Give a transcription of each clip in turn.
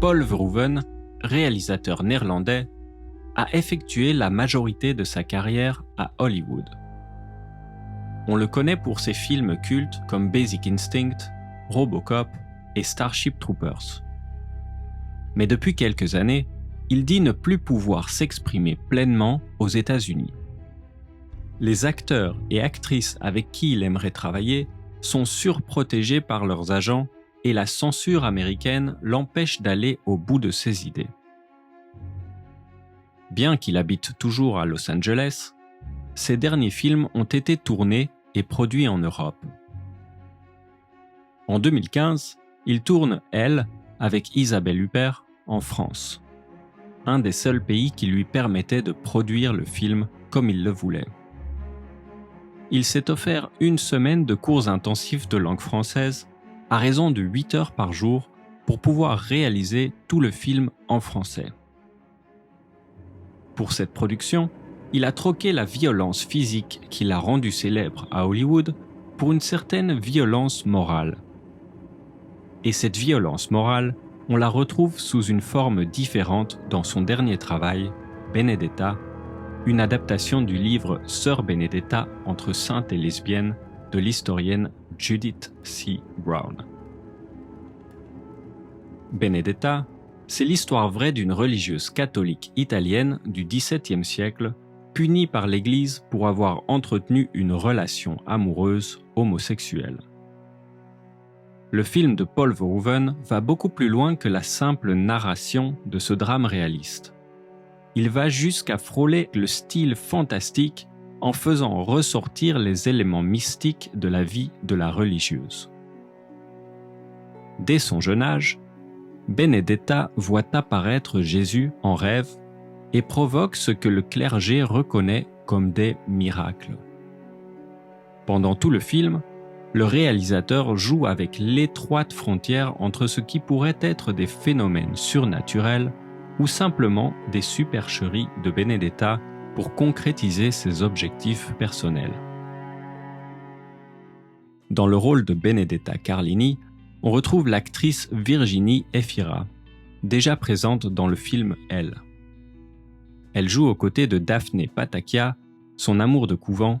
Paul Verhoeven, réalisateur néerlandais, a effectué la majorité de sa carrière à Hollywood. On le connaît pour ses films cultes comme Basic Instinct, Robocop et Starship Troopers. Mais depuis quelques années, il dit ne plus pouvoir s'exprimer pleinement aux États-Unis. Les acteurs et actrices avec qui il aimerait travailler sont surprotégés par leurs agents et la censure américaine l'empêche d'aller au bout de ses idées. Bien qu'il habite toujours à Los Angeles, ses derniers films ont été tournés et produits en Europe. En 2015, il tourne Elle avec Isabelle Huppert en France, un des seuls pays qui lui permettait de produire le film comme il le voulait. Il s'est offert une semaine de cours intensifs de langue française à raison de 8 heures par jour pour pouvoir réaliser tout le film en français. Pour cette production, il a troqué la violence physique qui l'a rendu célèbre à Hollywood pour une certaine violence morale. Et cette violence morale, on la retrouve sous une forme différente dans son dernier travail, Benedetta, une adaptation du livre Sœur Benedetta entre sainte et lesbienne de l'historienne Judith C. Brown. Benedetta, c'est l'histoire vraie d'une religieuse catholique italienne du XVIIe siècle, punie par l'Église pour avoir entretenu une relation amoureuse homosexuelle. Le film de Paul Verhoeven va beaucoup plus loin que la simple narration de ce drame réaliste. Il va jusqu'à frôler le style fantastique en faisant ressortir les éléments mystiques de la vie de la religieuse. Dès son jeune âge, Benedetta voit apparaître Jésus en rêve et provoque ce que le clergé reconnaît comme des miracles. Pendant tout le film, le réalisateur joue avec l'étroite frontière entre ce qui pourrait être des phénomènes surnaturels ou simplement des supercheries de Benedetta pour concrétiser ses objectifs personnels. Dans le rôle de Benedetta Carlini, on retrouve l'actrice Virginie Efira, déjà présente dans le film Elle. Elle joue aux côtés de Daphné Patakia, son amour de couvent,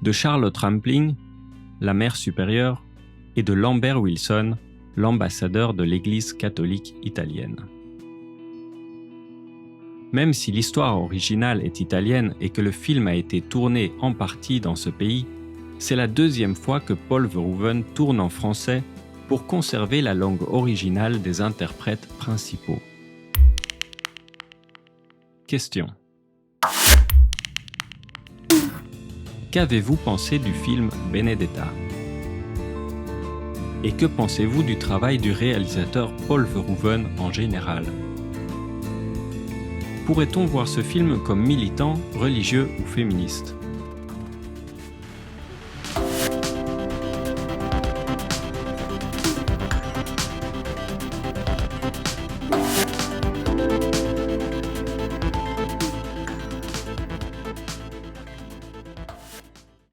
de Charlotte Rampling, la mère supérieure, et de Lambert Wilson, l'ambassadeur de l'Église catholique italienne. Même si l'histoire originale est italienne et que le film a été tourné en partie dans ce pays, c'est la deuxième fois que Paul Verhoeven tourne en français pour conserver la langue originale des interprètes principaux. Question. Qu'avez-vous pensé du film Benedetta ? Et que pensez-vous du travail du réalisateur Paul Verhoeven en général ? Pourrait-on voir ce film comme militant, religieux ou féministe ?